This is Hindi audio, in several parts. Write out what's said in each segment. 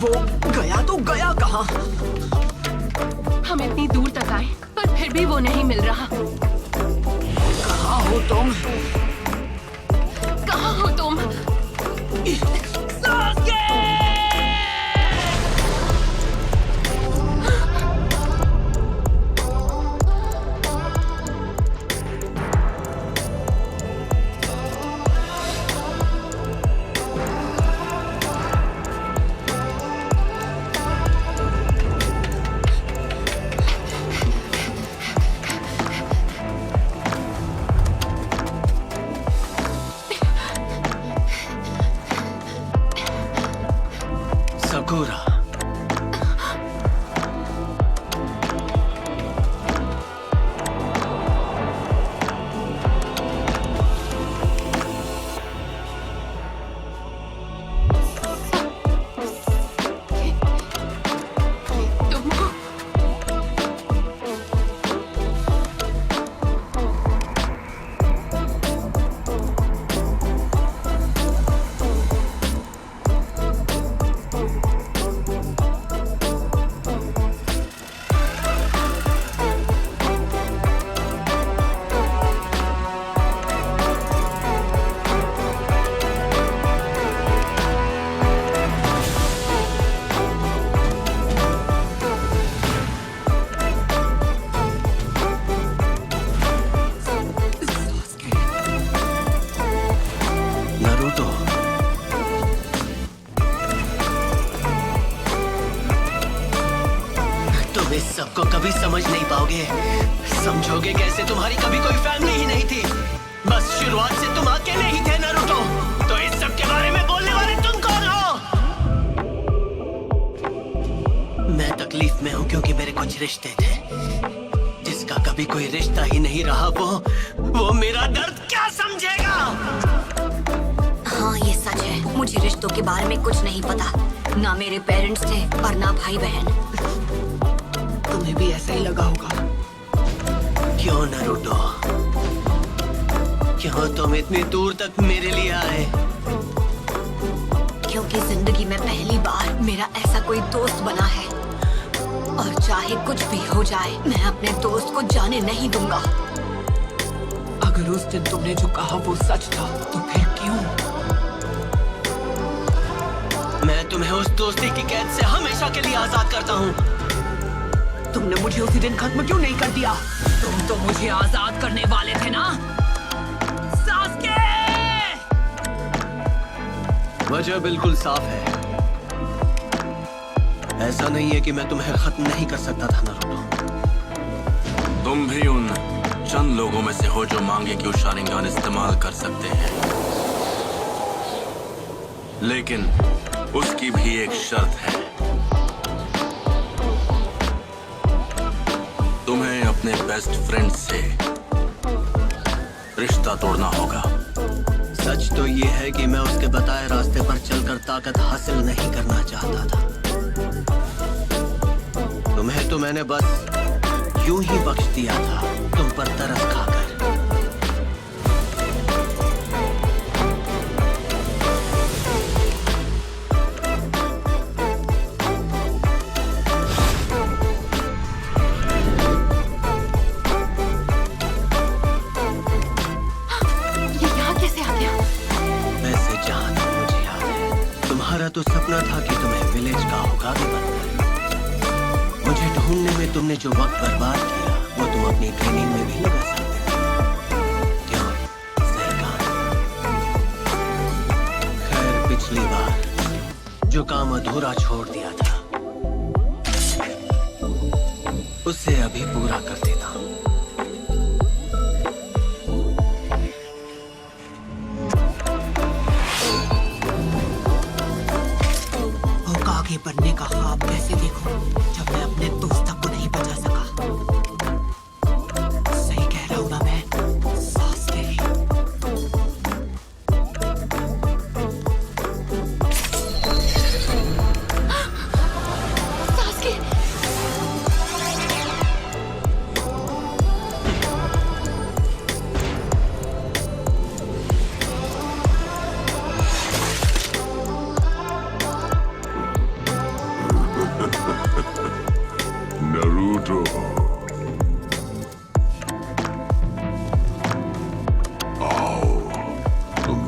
वो गया तो गया कहाँ? हम इतनी दूर तक आए पर फिर भी वो नहीं मिल रहा। कहाँ हो तुम? कहाँ हो तुम? सकूरा, नारुतो, तुम इस सबको कभी समझ नहीं पाओगे। समझोगे कैसे? तुम्हारी कभी कोई फैमिली ही नहीं थी। बस शुरुआत से तुम अकेले ही थे नारुतो। तो इस सब के बारे में बोलने वाले तुम कौन हो? मैं तकलीफ में हूँ क्योंकि मेरे कुछ रिश्ते थे। जिसका कभी कोई रिश्ता ही नहीं रहा, वो मेरा दर्द क्या समझेगा? हाँ, ये सच है। मुझे रिश्तों के बारे में कुछ नहीं पता। ना मेरे पेरेंट्स थे और ना भाई बहन। तुम्हें भी ऐसा ही लगा होगा। क्यों नारुतो? क्यों तुम इतनी दूर तक मेरे लिए आए? क्योंकि जिंदगी में पहली बार मेरा ऐसा कोई दोस्त बना है और चाहे कुछ भी हो जाए, मैं अपने दोस्त को जाने नहीं दूंगा। अगर उस दिन तुमने जो कहा वो सच था, तो फिर क्यों? मैं तुम्हें उस दोस्ती की कैद से हमेशा के लिए आजाद करता हूँ। तुमने मुझे उसी दिन खत्म क्यों नहीं कर दिया? तुम तो मुझे आजाद करने वाले थे ना, सास्के! वजह बिल्कुल साफ है। ऐसा नहीं है कि मैं तुम्हें खत्म नहीं कर सकता था नारुतो। तुम भी उन चंद लोगों में से हो जो मांगे कि शारिंगान इस्तेमाल कर सकते हैं, लेकिन उसकी भी एक शर्त है। तुम्हें अपने बेस्ट फ्रेंड से रिश्ता तोड़ना होगा। सच तो ये है कि मैं उसके बताए रास्ते पर चलकर ताकत हासिल नहीं करना चाहता था। तुम्हें तो मैंने बस यूं ही बख्श दिया था, तुम पर तरस खाकर। तो सपना था कि तुम्हें विलेज का होकागे बनकर। मुझे ढूंढने में तुमने जो वक्त बर्बाद किया, वो तुम अपनी ट्रेनिंग में भी लगा सकते थे। क्यों? सही कहा। खैर, पिछली बार जो काम अधूरा छोड़ दिया था, उसे अभी पूरा कर देता हूँ। बनने का ख्वाब कैसे देखूं जब मैं अपने दोस्त को नहीं बचा सका? सही कह रहा हूं ना मैं, सास्के? सास्के!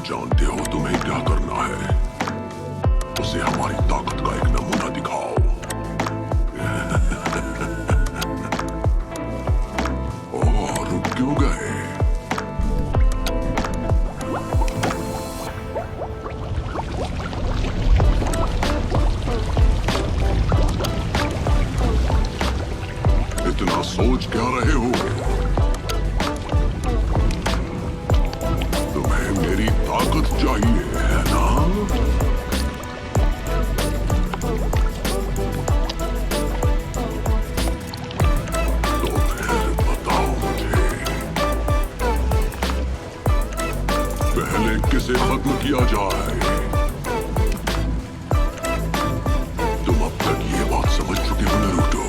जानते हो तुम्हें क्या करना है। उसे हमारी ताकत का एक नमूना दिखाओ। ओह, रुक क्यों गए? इतना सोच क्या रहे हो? तुम्हें मेरी ताकत चाहिए है ना? तो फिर बताओ मुझे, पहले किसे खत्म किया जाए? तुम अब तक ये बात समझ चुके हो नारुतो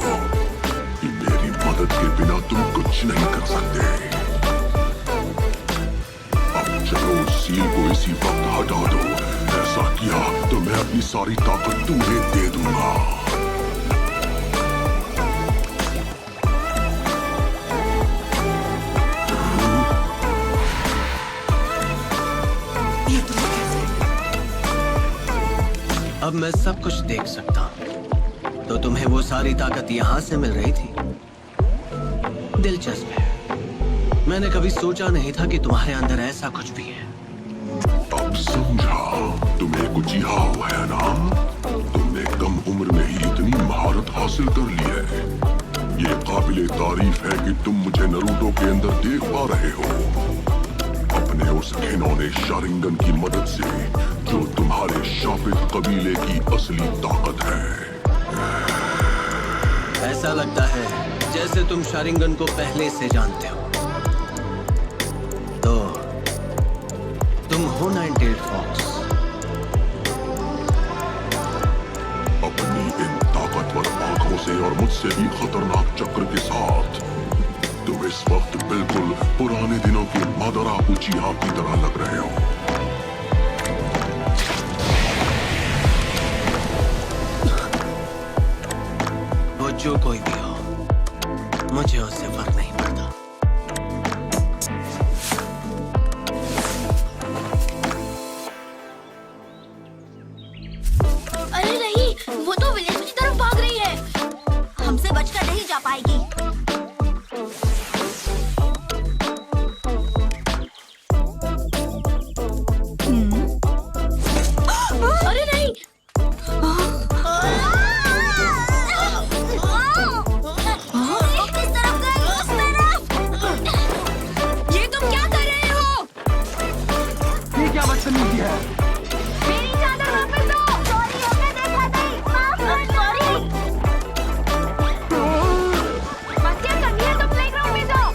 कि मेरी मदद के बिना तुम कुछ नहीं कर सकते। अब चलो उस सील को इसी वक्त हटा दो। ऐसा किया तो मैं अपनी सारी ताकत तुम्हें दे दूंगा। ये तुम्हें कैसे? अब मैं सब कुछ देख सकता हूँ। तो तुम्हें वो सारी ताकत यहाँ से मिल रही थी? दिलचस्प है। मैंने कभी सोचा नहीं था कि तुम्हारे अंदर ऐसा कुछ भी है। अब समझा, तुम्हें कुछ यहाँ है ना? तुमने कम उम्र में ही इतनी महारत हासिल कर ली है। ये काबिले तारीफ है कि तुम मुझे नारुतो के अंदर देख पा रहे हो। अपने उस घिनौने शारिंगन की मदद से, जो तुम्हारे शापित कबीले की असली ताकत है। ऐसा लगता है जैसे तुम शारिंगन को पहले से जानते हो। तो तुम हो 98 फॉक्स। अपनी इन ताकतवर आंखों से और मुझसे भी खतरनाक चक्र के साथ तुम इस वक्त बिल्कुल पुराने दिनों की मादरा उचिहा की तरह लग रहे हो। वो जो कोई भी हो, मुझे उससे फर्क नहीं पड़ता। अरे नहीं, वो तो विलेज की तरफ भाग रही है। हमसे बचकर नहीं जा पाएगी। अरे नहीं। किस तरफ गई? उस तरफ। ये तुम क्या कर रहे हो? ये क्या बदतमीजी है? मेरी चादर वापस दो। सॉरी, हमने देखा नहीं। माफ कर, सॉरी। मस्तियाँ करनी है तो प्लेग्राउंड में जाओ।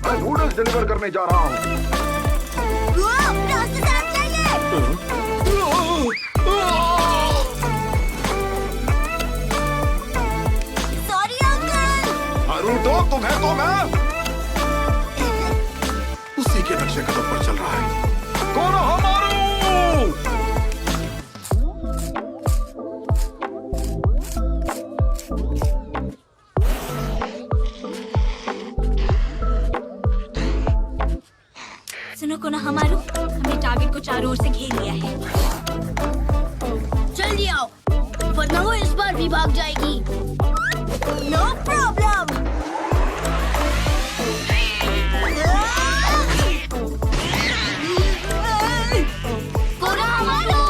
मैं नूडल्स डिलीवर करने जा रहा हूँ। रास्ते से हट जाइए। Sorry uncle. नारुतो, तुम्हें तो मैं उसी के नक्शे कदम पर चल रहा है। कोनोहमारू! सुनो कोनोहमारू, हमने टारगेट को चारों ओर से घेर लिया है। जल्दी आओ, वरना वो इस बार भी भाग जाएगी। No problem. कोनोहमारू!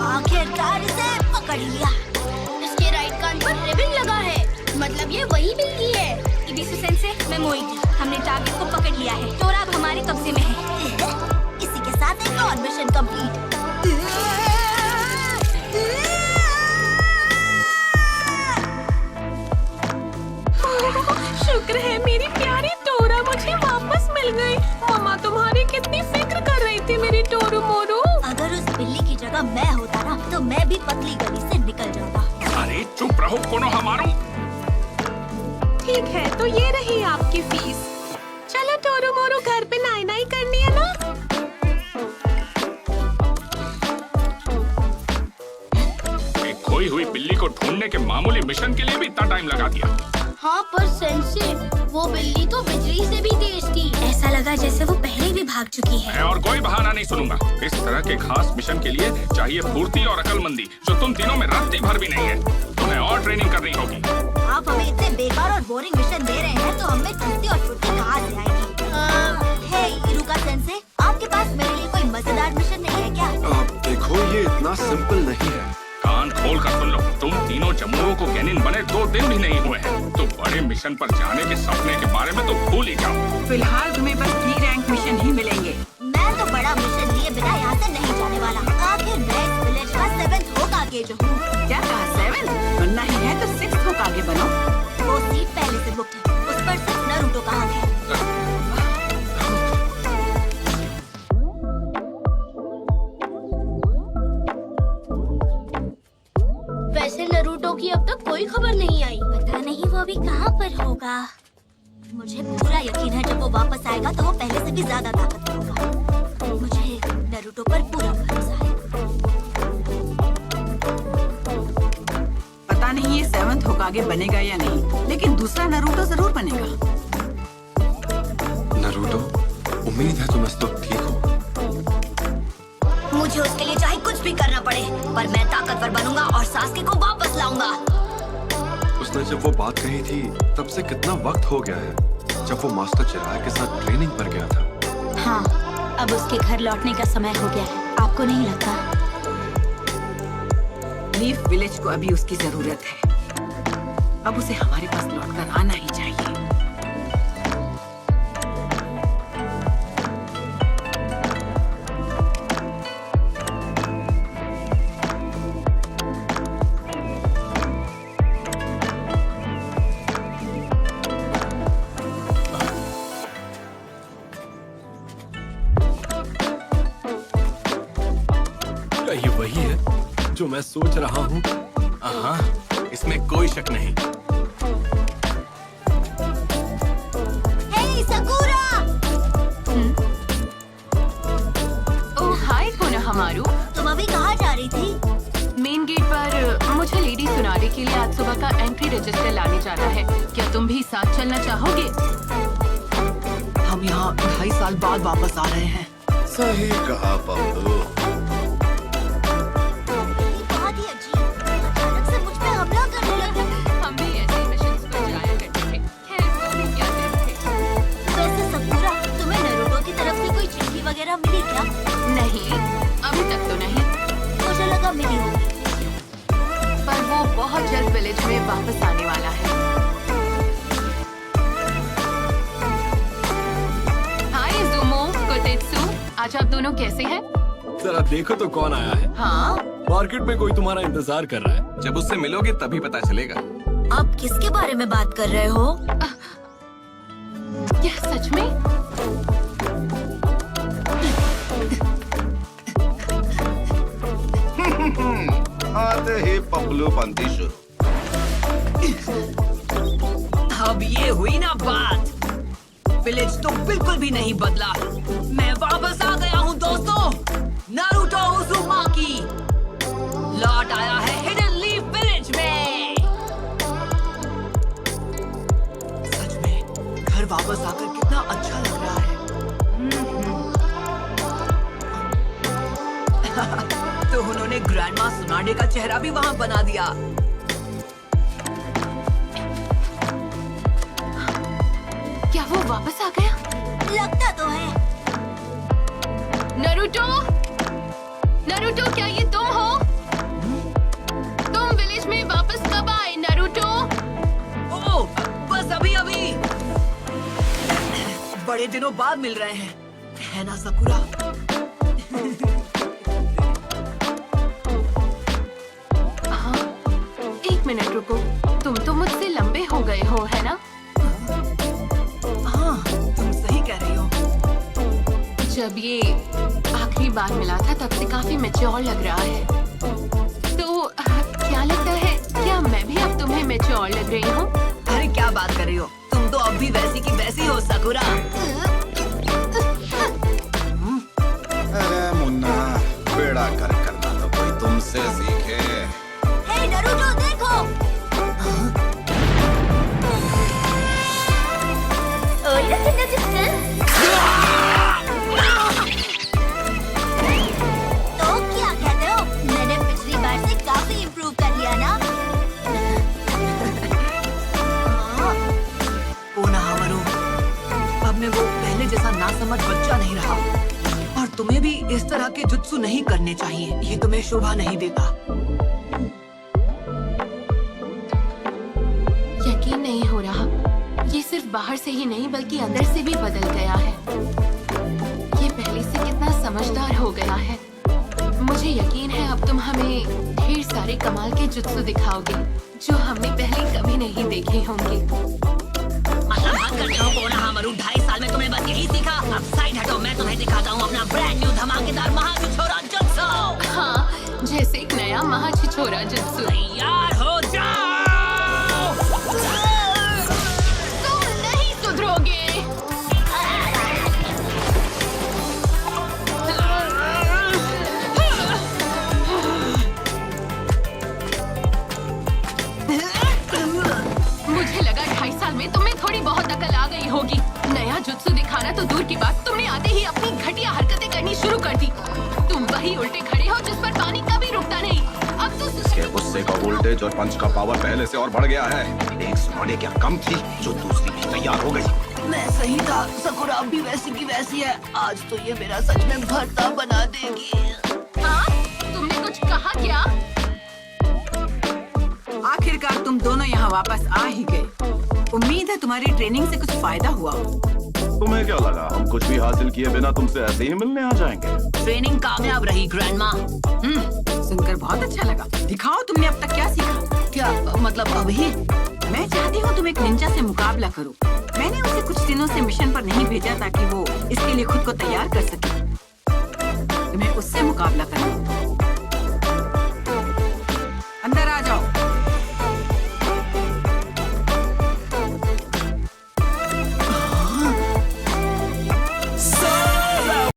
आखिरकार इसे पकड़ लिया। इसके राइट कान पर रिबन लगा है, मतलब ये वही मिलती है। इबिसु सेंसे, मैं मोइकी, हमने टारगेट को पकड़ लिया है। चोर अब हमारे कब्जे में है। इसी के साथ एक और मिशन कंप्लीट। शुक्र है मेरी प्यारी टोरा मुझे वापस मिल गई। मम्मा तुम्हारी कितनी फिक्र कर रही थी मेरी टोरू मोरू। अगर उस बिल्ली की जगह मैं होता ना, तो मैं भी पतली गली से निकल जाता। अरे चुप रहो कोनोहमारू। ठीक है, तो ये रही आपकी फीस। चलो टोरू मोरू, घर पे नाई नाई करनी है ना? एक खोई हुई बिल्ली को ढूंढने के मामूली मिशन के लिए भी इतना टाइम लगा दिया। हाँ पर सेंसे, वो बिल्ली तो बिजली से भी तेज थी। ऐसा लगा जैसे वो पहले भी भाग चुकी है। मैं और कोई बहाना नहीं सुनूंगा। इस तरह के खास मिशन के लिए चाहिए फुर्ती और अकलमंदी, जो तुम तीनों में रत्ती भर भी नहीं है। तुम्हें और ट्रेनिंग करनी होगी। आप हमें इतने बेकार और बोरिंग मिशन दे रहे हैं तो हमें चुस्ती और फुर्ती कहाँ से आएगी? हे इरुका सेंसे, आपके पास मेरे लिए कोई मजेदार मिशन नहीं है क्या? अब देखो, ये इतना सिंपल नहीं है। कान खोल कर सुन लो, तुम तीनों जम्मुओं को गेनिन बने 2 दिन भी नहीं हुए हैं। तो बड़े मिशन पर जाने के सपने के बारे में तो भूल ही जाओ। फिलहाल तुम्हें बस D रैंक मिशन ही मिलेंगे। मैं तो बड़ा मिशन लिए बिना यहाँ से नहीं जाने वाला। आखिर मैं इस विलेज का 7th होकागे जो हूँ। क्या कहा 7? बनना ही है तो 6th होकागे बनो। वो सीट पहले से बुक है, उस पर सिर्फ नरूटो का हक है। वैसे नरूटो की अब तक कोई खबर नहीं आई। पता नहीं वो अभी कहाँ पर होगा। मुझे पूरा यकीन है जब वो वापस आएगा तो वो पहले से भी ज्यादा ताकतवर होगा। मुझे नरूटो पर पूरा भरोसा है। पता नहीं ये 7th होकागे बनेगा या नहीं, लेकिन दूसरा नरूटो जरूर बनेगा। नरूटो, उम्मीद है तुम इस वक्त ठीक हो। मुझे उसके लिए चाहे कुछ भी करना पड़े, पर मैं ताकतवर बनूंगा और सास्के को वापस लाऊंगा। उसने जब वो बात कही थी तब से कितना वक्त हो गया है, जब वो मास्टर चिराग के साथ ट्रेनिंग पर गया था। हाँ, अब उसके घर लौटने का समय हो गया है। आपको नहीं लगता? लीफ विलेज को अभी उसकी जरूरत है। अब उसे हमारे पास लौटकर आना ही चाहिए। ये वही है जो मैं सोच रहा हूँ। हाँ, इसमें कोई शक नहीं। हे सकुरा! ओह हाय कोनोहामारू, तुम अभी कहाँ जा रही थी? मेन गेट पर मुझे लेडी सुनारे के लिए आज सुबह का एंट्री रजिस्टर लाने जाना है। क्या तुम भी साथ चलना चाहोगे? हम यहाँ 2.5 साल बाद वापस आ रहे हैं। सही कहा पप्पू। बहुत ही अजीब, अचानक से मुझ पे हमला करने लगे। हम भी ऐसे मिशंस पर जाया करते थे। खैर वो भी क्या दिन थे। वैसे सकुरा, तुम्हें नरूटो की तरफ से कोई चिट्ठी वगैरह मिली क्या? नहीं, अभी तक तो नहीं, मुझे लगा मिली होगी। पर वो बहुत जल्द विलेज में वापस आने वाला है। हाय ज़ुमो, कोटेत्सु, आज आप दोनों कैसे हैं? जरा देखो तो कौन आया है। हाँ, मार्केट में कोई तुम्हारा इंतजार कर रहा है। जब उससे मिलोगे तभी पता चलेगा। आप किसके बारे में बात कर रहे हो? क्या सच में? आते ही पपलू पंती शुरू। अब ये हुई ना बात। विलेज तो बिल्कुल भी नहीं बदला। मैं वापस आ गया हूँ दोस्तों। नारुतो उज़ुमाकी लौट आया है हिडन लीफ विलेज में। सच में घर वापस आकर कितना अच्छा लग रहा है। तो उन्होंने ग्रैंडमा सुनाडे का चेहरा भी वहाँ बना दिया। क्या वो वापस आ गया? लगता तो है। नरूटो, नरूटो, क्या ये तुम हो? तुम विलेज में वापस कब आए नरूटो? ओह, बस अभी अभी। बड़े दिनों बाद मिल रहे हैं, है ना सकुरा? हाँ, एक मिनट रुको। तुम तो मुझसे लंबे हो गए हो, है ना? हाँ, तुम सही कह रही हो। जब ये आखिरी बार मिला था तब से काफी मैच्योर लग रहा है। तो क्या लगता है, क्या मैं भी अब तुम्हें मैच्योर लग रही हूँ? अरे क्या बात कर रही हो? तुम तो अब भी वैसी की वैसी हो सकुरा। अरे मुन्ना, बेड़ा कर करना तो कोई तुमसे सीखे। हे नरूटो देखो! में वो पहले जैसा नासमझ बच्चा नहीं रहा। और तुम्हें भी इस तरह के जुत्सु नहीं करने चाहिए, ये तुम्हें शोभा नहीं देता। यकीन नहीं हो रहा, ये सिर्फ बाहर से ही नहीं बल्कि अंदर से भी बदल गया है। ये पहले से कितना समझदार हो गया है। मुझे यकीन है अब तुम हमें ढेर सारे कमाल के जुत्सु दिखाओगे जो हमने पहले कभी नहीं देखे होंगे। मतलब बात करते हो कोना हमरू, 2.5 साल में तुमने बस यही सीखा। अब साइड हटो, मैं तुम्हें दिखाता हूँ अपना ब्रांड न्यू धमाकेदार महाछिछोरा जुत्सु। हाँ, जैसे एक नया महाछिछोरा जुत्सु। तैयार हो जाओ। तुम नहीं सुधरोगे। मुझे लगा 2.5 साल में तुम्हें थोड़ी बहुत अकल आ गई होगी। नया जुत्सु दिखाना तो दूर की बात, तुमने आते ही अपनी घटिया हरकतें करनी शुरू कर दी। तुम वही उल्टे खड़े हो जिस पर पानी कभी रुकता नहीं। अब तो इसके गुस्से का वोल्टेज और पंच का पावर पहले से और बढ़ गया है। एक सुनाने क्या कम थी जो दूसरी भी तैयार हो गई। मैं सही था, सकुरा अब भी वैसी की वैसी है। आज तो ये मेरा सच में भरता बना देगी। हाँ, तुमने कुछ कहा क्या? आखिरकार तुम दोनों यहाँ वापस आ ही गए। उम्मीद है तुम्हारी ट्रेनिंग से कुछ फायदा हुआ। तुम्हें क्या लगा हम कुछ भी हासिल किए बिना तुमसे ऐसे ही मिलने आ जाएंगे? ट्रेनिंग कामयाब रही ग्रैंडमा। सुनकर बहुत अच्छा लगा। दिखाओ तुमने अब तक क्या सीखा। क्या मतलब अभी? मैं चाहती हूँ तुम एक निंजा से मुकाबला करो। मैंने उसे कुछ दिनों से मिशन पर नहीं भेजा ताकि वो इसके लिए खुद को तैयार कर सके। तुम्हें उससे मुकाबला करना।